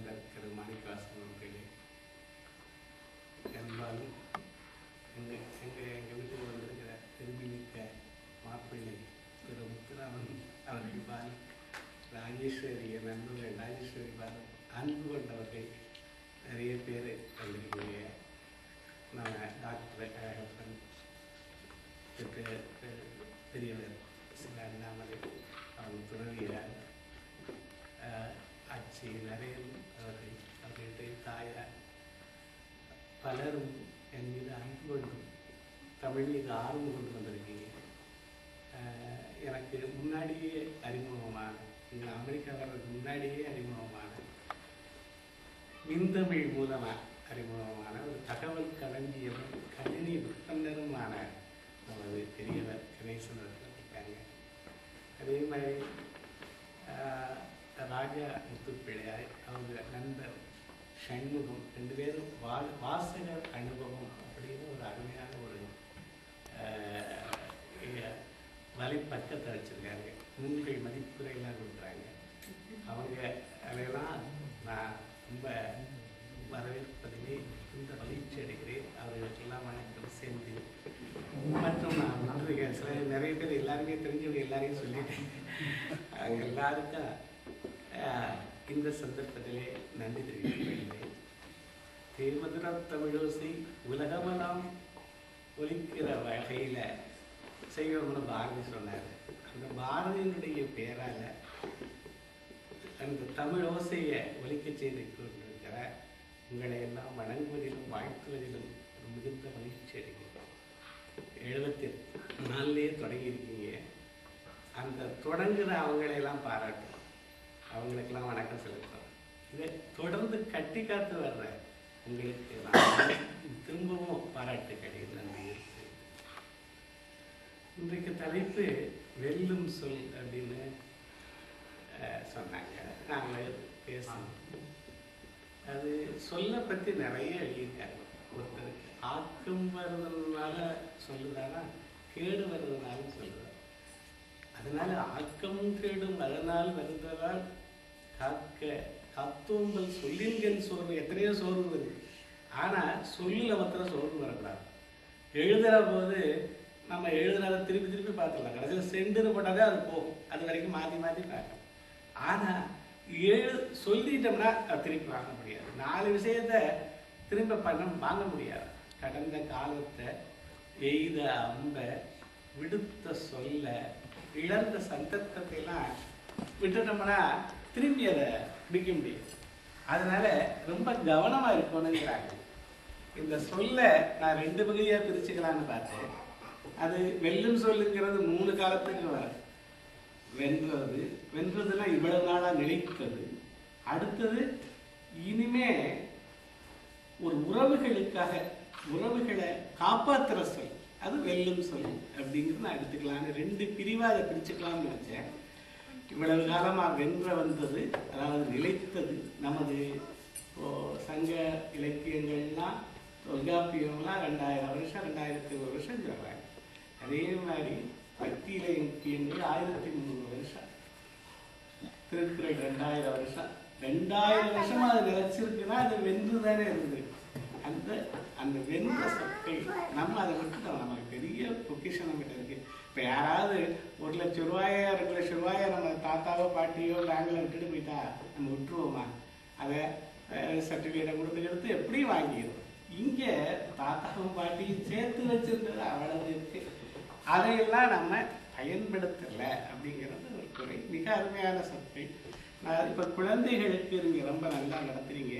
நண்பர் திரு மாணிக்கவாசன் அவர்களே, பெரும்பாலும் எங்கள் வீட்டுக்கு வந்திருக்கிற திரும்பிமிக்க மாப்பிள்ளை திரு முத்துராமன் அவர்கள் பால், ராஜேஸ்வரி நண்பர்கள் ராஜேஸ்வரி பால், அன்பு கொண்டவர்கள் நிறைய பேர் வந்திருக்கீங்க. நம்ம டாக்டர் அழகப்பன், பெரியவர் சில அண்ணாமலை, அவங்க துறவியார் ஆட்சி நரேன் அவர்களுடைய தாயார், பலரும் என் மீது அன்பு கொண்டும் தமிழ் மீது ஆர்வம் கொண்டு வந்திருக்கீங்க. எனக்கு முன்னாடியே அறிமுகமான, இங்கே அமெரிக்கா வர்றதுக்கு முன்னாடியே அறிமுகமான, மின்தமிழ் மூலமாக அறிமுகமான ஒரு தகவல் களஞ்சியம் கணினி விற்பனருமான நமது பெரியவர் கணேசன் அவர்கள் இருக்காங்க. அதே மாதிரி ராஜா முத்துப்பிள்ளையார், அவங்க நண்பர் சண்முகம், ரெண்டு பேரும் வாசகர் அனுபவம் அப்படின்னு ஒரு அருமையான ஒரு வலைப்பக்கத்தை வச்சுருக்காங்க. நூல்கள் மதிப்புரையெல்லாம் கொடுக்குறாங்க. அவங்க அதையெல்லாம் நான் ரொம்ப வரவேற்பதிலே இந்த மகிழ்ச்சி அடைகிறேன். அவர்களுக்கெல்லாம் வணக்கம் சேர்ந்து மற்றும் நான் விட்டுருக்கேன். சில நிறைய பேர் எல்லாருமே தெரிஞ்சவங்க எல்லாரையும் சொல்லிட்டேன். அவங்க எல்லாருக்கும் இந்த சந்தர்ப்பத்திலே நன்றி தெரிவிக்கிறேன். தேமதுர தமிழோசை உலகமெல்லாம் ஒலிக்கிற வகையில் செய்வோம்னு பாரதி சொன்னார். அந்த பாரதியினுடைய பேரால் அந்த தமிழோசையை ஒலிக்க செய்து கொண்டிருக்கிற உங்களை எல்லாம் வணங்குவதிலும் வாழ்த்துவதிலும் ஒரு மிகுந்த மகிழ்ச்சி அடைகிறோம். 74 தொடங்கியிருக்கீங்க. அந்த தொடங்குகிற அவங்களையெல்லாம் பாராட்டும், அவங்களுக்கெல்லாம் வணக்கம் செலுத்தும். இதை தொடர்ந்து கட்டி காத்து வர்ற உங்களுக்கு திரும்பவும் பாராட்டு கிடையாது. நன்றி. இன்றைக்கு தலைப்பு வெல்லும் சொல் அப்படின்னு சொன்னாங்க. நாங்கள் பேசணும். அது சொல்லை பற்றி நிறைய எழுதியிருக்காங்க. ஒருத்தருக்கு ஆக்கம் வருவதனால சொல்லுதானா, கேடு வருவதனாலும் சொல்லுதா. அதனால ஆக்கமும் கேடும் அதனால் வருவதால் காத்தோம்பல் சொல்லின்கள் சோர்வு. எத்தனையோ சோர்வு வருது. ஆனால் சொல்லில் மாத்திரம் சோர்வு வரக்கூடாது. எழுதுகிற போது நம்ம எழுதுறதை திருப்பி திருப்பி பார்த்துக்கலாம். கடைசியில் சென்டுன்னு போட்டாலே அது போகும். அது வரைக்கும் மாற்றி மாற்றி பார்க்கலாம். ஆனால் சொல்லிட்டோம்னா அது திருப்பி வாங்க முடியாது. 4 விஷயத்தை திரும்ப வாங்க முடியாது. கடந்த காலத்தை, எய்த அம்பை, விடுத்த சொல்ல, இழந்த சந்தர்ப்பத்தையெல்லாம் விட்டுட்டோம்னா திரும்பி அதை பிடிக்க முடியாது. அதனால ரொம்ப கவனமாக இருக்கணுங்கிறாங்க. இந்த சொல்ல நான் 2 பகுதியாக பிரிச்சுக்கலான்னு பார்த்தேன். அது வெல்லும் சொல்லுங்கிறது 3 காலத்துக்கு வரும். வென்றது, வென்றதுன்னா இவ்வளவு நாளாக நிலைத்தது. அடுத்தது இனிமே ஒரு உறவுகளுக்காக, உறவுகளை காப்பாற்றுற சொல், அது வெல்லும் சொல் அப்படிங்கிறது நான் எடுத்துக்கலான்னு 2 பிரிவாக அதை பிரிச்சுக்கலாம்னு நினச்சேன். இவ்வளவு காலமாக வென்ற வந்தது, அதாவது நிலைத்தது. நமது சங்க இலக்கியங்கள்லாம், தொல்காப்பியம்லாம் 2000 வருஷம் 2100 வருஷம் சொல்கிறாங்க. அதே மாதிரி பக்தி இலக்கியங்கள் 1300 வருஷம், திருக்குறள் 2000 வருஷம். 2000 வருஷமா அது நிலைச்சிருக்குன்னா அது வென்று தானே இருந்தது. அந்த வென்ற சொற்கள் நம்ம அதை விட்டுட்டோம். நமக்கு பெரிய பொக்கிஷன் நம்மகிட்ட இருக்கு. இப்போ யாராவது 1 லட்சம் ரூபாயோ 2 லட்சம் ரூபாயோ நம்ம தாத்தாவோ பாட்டியோ பேங்கில் விட்டுட்டு போயிட்டா நம்ம விட்டுருவோமா? அதை சர்டிஃபிகேட்டை கொடுத்து எப்படியும் வாங்கிடுவோம். இங்கே தாத்தாவும் பாட்டியும் சேர்த்து வச்சிருந்தது அவ்வளவு இருக்கு. அதையெல்லாம் நம்ம பயன்படுத்தலை அப்படிங்கிறது ஒரு குறை. மிக அருமையான சொற்கள். நான் இப்போ குழந்தைகளுக்கு நீங்கள் ரொம்ப நல்லா நடத்துறீங்க.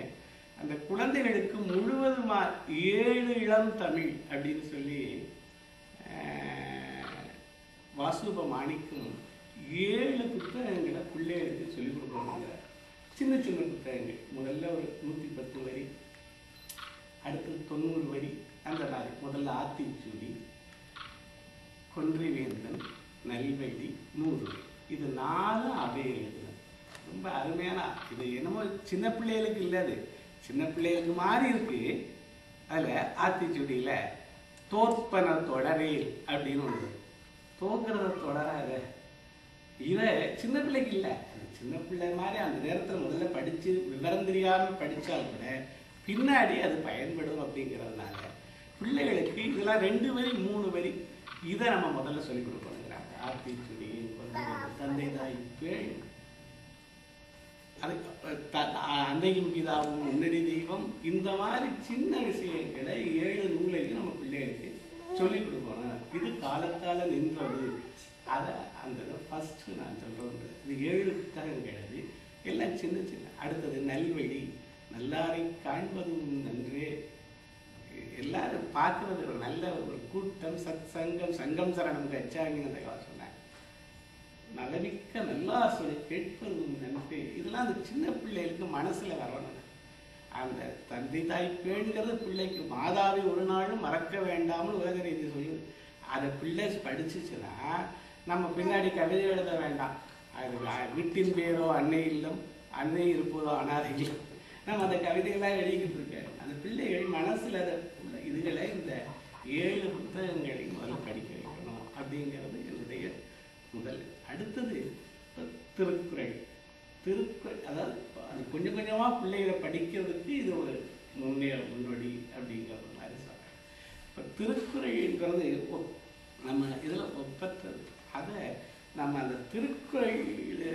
அந்த குழந்தைகளுக்கு முழுவதுமா 7 இளம் தமிழ் அப்படின்னு சொல்லி வாசுப மாணிக்கம் 7 புத்தகங்களை பிள்ளைகளுக்கு சொல்லிக் கொடுக்கணுங்கிற. சின்ன சின்ன புத்தகங்கள். முதல்ல ஒரு 110 வரி, அடுத்தது 90 வரி, அந்த மாதிரி. முதல்ல ஆத்திச்சூடி, கொன்றைவேந்தன், நல்வழி, 100 வரி. இது 4 அவை எழுதுனது. ரொம்ப அருமையான. இது என்னமோ சின்ன பிள்ளைகளுக்கு இல்லை, அது சின்ன பிள்ளைகளுக்கு மாறி இருக்கு. அதில் ஆத்திச்சூடியில் தோற்பன தொடரேல் அப்படின்னு ஒன்று. தோக்கிறத தொடராத, இதை சின்ன பிள்ளைக்கு இல்லை, சின்ன பிள்ளை மாதிரி அந்த நேரத்தில் முதல்ல படித்து விவரம் தெரியாமல் படித்தால் கூட பின்னாடி அது பயன்படும் அப்படிங்கிறதுனால பிள்ளைகளுக்கு இதெல்லாம் 2 வரி 3 வரி இதை நம்ம முதல்ல சொல்லிக் கொடுக்கணுங்கிறாங்க. ஆத்திச்சுடி, தந்தை தாய் பேள், அது அன்னையும் பிதாவும் முன்னடி தெய்வம், இந்த மாதிரி சின்ன விஷயங்களை 7 நூலையும் நம்ம பிள்ளைகளுக்கு சொல்லிக் கொடுக்கணும். இது காலத்தால் நின்றது. அதை அந்த ஃபஸ்ட்டு நான் சொல்கிறது இது 7 புத்தகங்கள், எல்லாம் சின்ன சின்ன. அடுத்தது நல்வழி, நல்லாரை காண்பதும் நன்றே, எல்லாரும் பார்க்கறது ஒரு நல்ல ஒரு கூட்டம், சத் சங்கம், சங்கம் சரணம் கச்சாமின்னு சொன்னாங்க. நலமிக்க நல்லாசனை கேட்பதும் நன்றே, இதெல்லாம் அந்த சின்ன பிள்ளைகளுக்கு மனசில் வரணும். அந்த தந்தை தாய் பேணுங்கிறது பிள்ளைக்கு மாதாவை ஒரு நாளும் மறக்க வேண்டாம்னு உலக ரீதி சொல்லுது. அதை பிள்ளை படிச்சுச்சுன்னா நம்ம பின்னாடி கவிதை எழுத வேண்டாம். அது வீட்டின் பேரோ அன்னை இல்லம், அன்னை இருப்பதோ அனாதை இல்லம், நம்ம அந்த கவிதைகளாக எழுதிக்கிட்டு இருக்கேன். அந்த பிள்ளைகள் மனசில் அதை இதுகளை இந்த 7 புத்தகங்களையும் முதல்ல படிக்க வைக்கணும் அப்படிங்கிறது என்னுடைய முதல். அடுத்தது திருக்குறள். திருக்குறள் அதாவது அது கொஞ்சம் கொஞ்சமாக பிள்ளைகளை படிக்கிறதுக்கு இது ஒரு முன்னோடி அப்படிங்கிறது மாதிரி சொல்கிறேன். இப்போ திருக்குறள்ங்கிறது நம்ம இதில் ஒப்பற்றது. அதை நம்ம அந்த திருக்குறளில்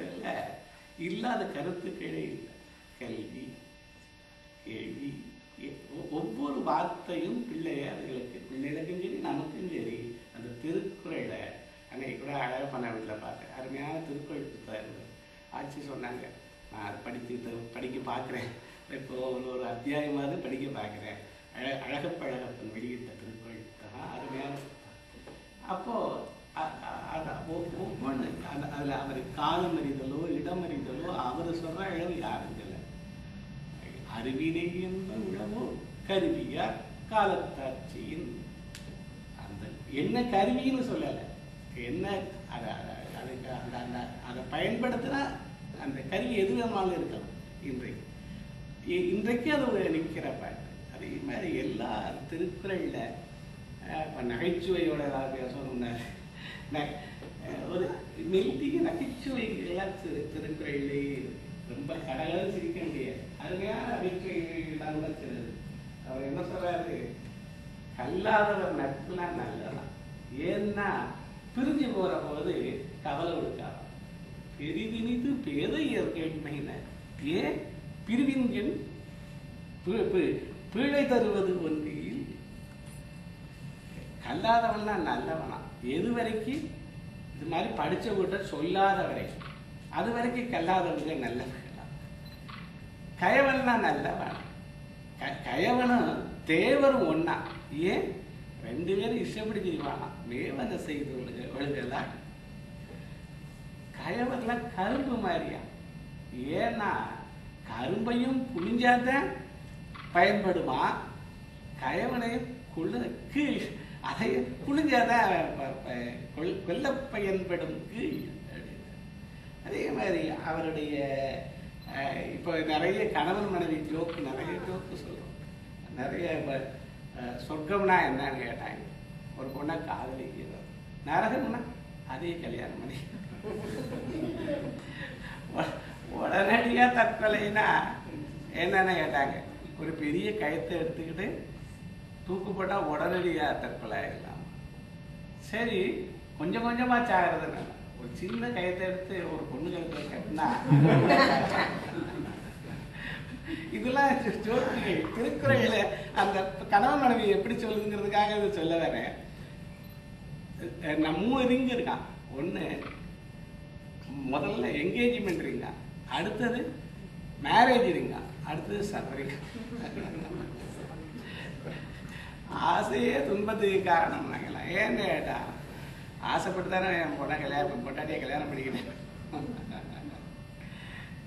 இல்லாத கருத்துக்களே இல்லை. கல்வி, கேள்வி, ஒவ்வொரு வார்த்தையும் பிள்ளைகளுக்கும் சரி நமக்கும் சரி அந்த திருக்குறளை அன்னைக்கு கூட அழகாக பண்ண வீட்டில் பார்த்தேன். அருமையான திருக்குறள் புத்தகம் ஆட்சி சொன்னாங்க. நான் அதை படிக்க பார்க்குறேன். இப்போ ஒரு அத்தியாயமாவது படிக்க பார்க்குறேன். அழகப்பழகப்பன் வெளியிட்ட திருக்குறள் புத்தகம் அருமையான. அப்போது ஒவ்வொன்று அதில் அவர் காலம் அறிதலோ இடம் அறிதலோ அவர் சொல்கிற அளவு யாரும் இல்லை. அறிவினை என்ப உழவோ கருவியார் காலத்தாட்சியின், அந்த என்ன கருவின்னு சொல்லலை, என்ன அதை பயன்படுத்தினா அந்த கருவி எது வேணாலும் இருக்கலாம். இன்றைக்கு அது ஒரு நிற்கிற பாட்டு. அதே மாதிரி எல்லா திருக்குறளில் இப்போ நகைச்சுவையோட பேசணும்னா ஒரு மெல்லிய நகைச்சுவைகள்லாம் திருக்குறளிலே ரொம்ப கடகடன்னு சிரிக்க முடியாது. அருமையான நகைச்சுவைகள்லாம் கூட சிலது. அவர் என்ன சொல்றாரு, கல்லாதவர் நட்புலாம் நல்லதான். ஏன்னா பிரிஞ்சு போகிற போது கவலை கொடுக்காது. பெரிதினிது பேதையர் கேட்மையினர் ஏன் பிரிவின்கண் பீழை தருவது ஒன்றில். கல்லாதவன்னா நல்லவனா எது வரைக்கும் இது மாதிரி படித்த கூட்ட சொல்லாத வரைக்கும், அது வரைக்கும் கல்லாதவங்க நல்லவங்களா. கயவன்னா நல்லவன், கயவனும் தேவரும் ஒன்னா. ஏன் 2 பேரும் இஷ்டப்படி செய்வானா மேவனை செய்து ஒழுகலாம். கயவர்லாம் கரும்பு மாதிரியா. ஏன்னா கரும்பையும் புளிஞ்சாதான் பயன்படுமா, கயவனையும் கீழ் அதை புளிஞ்சாதான் கொல்ல பயன்படும் கீழ். அதே மாதிரி அவருடைய இப்போ நிறைய கணவன் மனைவி ஜோக்கு, நிறைய ஜோக்கு சொல்கிறோம். நிறைய சொர்க்கம்னா என்னன்னு கேட்டாங்க. ஒரு பொண்ணை காதலிக்கிறோம், நரகம்னா அதே கல்யாணம் பண்ணி உடனடியாக தற்கொலைன்னா என்னன்னு கேட்டாங்க. ஒரு பெரிய கயத்தை எடுத்துக்கிட்டு தூக்கு போட்டால் உடனடியாக தற்கொலை ஆகிடலாம். சரி, கொஞ்சம் கொஞ்சமாக சாகிறதுனால ஒரு சின்ன கயத்தை எடுத்து ஒரு பொண்ணு கழுத்துல கட்டினா இதெல்லாம் ஜோதிகள். திருக்குறளில் அந்த கணவன் மனைவி எப்படி சொல்லுதுங்கிறதுக்காக இது சொல்ல வரேன். நம்ம 3 ரிங் இருக்கான். ஒன்று முதல்ல என்கேஜ்மெண்ட் ரிங்கா, அடுத்தது மேரேஜ் ரிங்கா, அடுத்தது சர்வரிங்கா. ஆசையே துன்பத்துக்கு காரணம் நாங்களாம். ஏன்னு கேட்டா ஆசைப்பட்டு தானே என் பொண்டாட்டியை கல்யாணம் பண்ணிக்கிட்டேன்.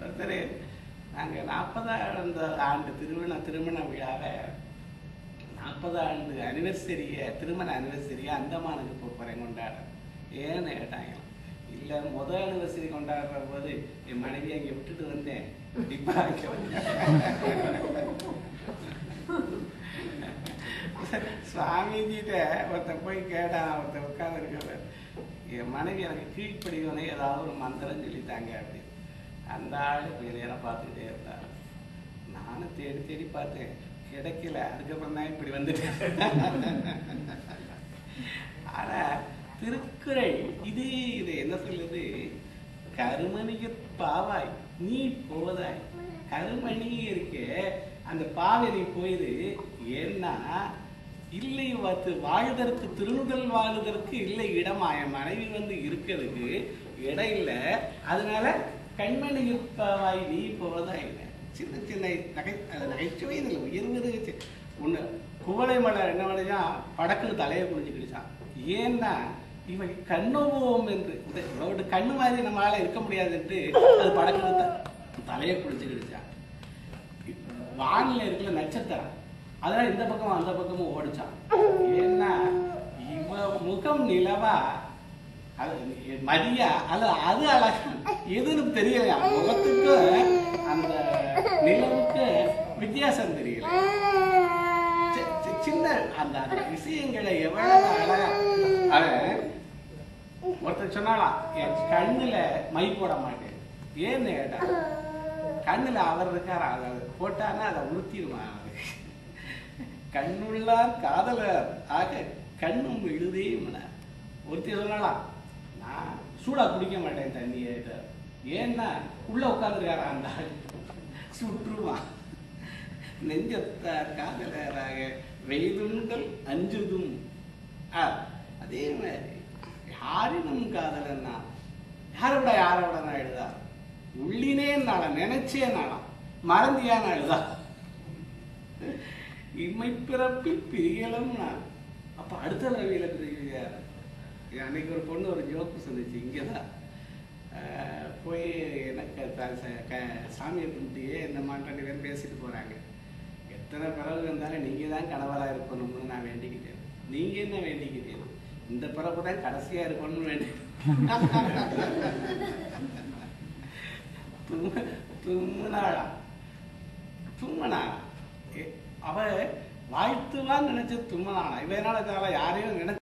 ஒருத்தர் நாங்கள் 40ஆண்டு ஆண்டு திருமண விழாவை 40 ஆண்டு அனிவர்சரியை, திருமண அனிவர்சரியை அந்தமானுக்கு போகிறேன் கொண்டாட. ஏன்னு கேட்டாங்க. இல்லை, முதல் அனிவர்சரி கொண்டாடுற போது என் மனைவி அங்கே விட்டுட்டு வந்தேன், இப்போ அங்கே சுவாமிஜிட்ட ஒருத்தன் போய் கேட்டான். ஒருத்தன் உட்காந்து இருக்கிறவர், என் மனைவி எனக்கு கீழ்ப்படிவனை ஏதாவது ஒரு மந்திரம் சொல்லித்தாங்க அப்படின்னு. அந்த ஆள் கொஞ்ச நேரம் பார்த்துக்கிட்டே இருந்தார். நானும் தேடி தேடி பார்த்தேன், கிடைக்கல. அதுக்கப்புறம் தான் இப்படி வந்துட்டேன். ஆனா திருக்குறள் இது என்ன சொல்லுது? கருமணிய பாவாய் நீ போதாய். கருமணி இருக்கே அந்த பாவை நீ போயிரு. ஏன்னா இல்லை வாழ்தற்கு திருநுதல் வாழ்தற்கு இல்லை இடமா. என் மனைவி வந்து இருக்கிறதுக்கு இடம் இல்லை. அதனால கண்மணிய பாவாய் நீ போதாய். சின்ன சின்ன நகைச்சுவை உயர்வது ஒண்ணு. குவளை மலர் என்ன பண்ணா படக்குன்னு தலையை குளிச்சுக்கிடுச்சான். ஏன்னா இவன் கண்ணுவோம் என்று இவரோட கண்ணு மாதிரி நம்மளால இருக்க முடியாதுன்ட்டு அது படக்குன்னு தலையை குளிச்சுக்கிடுச்சான். வானில இருக்கிற நட்சத்திரம் அதனால இந்த பக்கம் அந்த பக்கமும் ஓடிச்சான். ஏன்னா இவ முகம் நிலவா அது மதியா அல்ல அது அழகா எதுன்னு தெரியல. முகத்துக்கு அந்த நிலவுக்கு வித்தியாசம் தெரியல. சின்ன அந்த விஷயங்களை எவ்வளவு அழகா அவன் ஒருத்தர் சொன்னாலாம், என் கண்ணுல மை போட மாட்டேன். ஏன்னு கேட்டா கண்ணுல அவர் இருக்காரா, அதை போட்டான்னா அதை உறுத்திடுவான். கண்ணுள்ளார் காதலர் ஆக கண்ணும் எழுதே ஒருத்தி சொல்லலாம், நான் சூடா குடிக்க மாட்டேன் தண்ணியை. ஏன்னா உள்ள உட்காந்துருக்காரா அந்த சுற்றுவான். நெஞ்சத்தார் காதலராக வெய்துண்டல் அஞ்சுதும். அதே மாதிரி யாரினும் காதலன்னா யாரோட நான் எழுதா உள்ளினே நாளா நினைச்சே நாளா மறந்தியா நான் எழுதா இம்மை பிறப்பில் பிரியலும் நான். அப்ப அடுத்த ரவியில பிரியார். அன்னைக்கு ஒரு பொண்ணு ஒரு ஜோக்கு சொல்லிச்சு. இங்கதான் போய் எனக்கு சாமியை கும்பிட்டியே இந்த மாதிரி 2 பேரும் பேசிட்டு போறாங்க. எத்தனை பிறகு இருந்தாலும் நீங்க தான் கணவரா இருக்கணும்னு நான் வேண்டிக்கிட்டேன். நீங்க என்ன வேண்டிக்கிட்டேன்? இந்த பிறகு தான் கடைசியா இருக்கணும்னு வேண்டி தும்முனாளா தும்மனா அவ வாழ்த்துவான்னு நினைச்சு தும்மனானா. இவனால யாரையும் நினைச்சு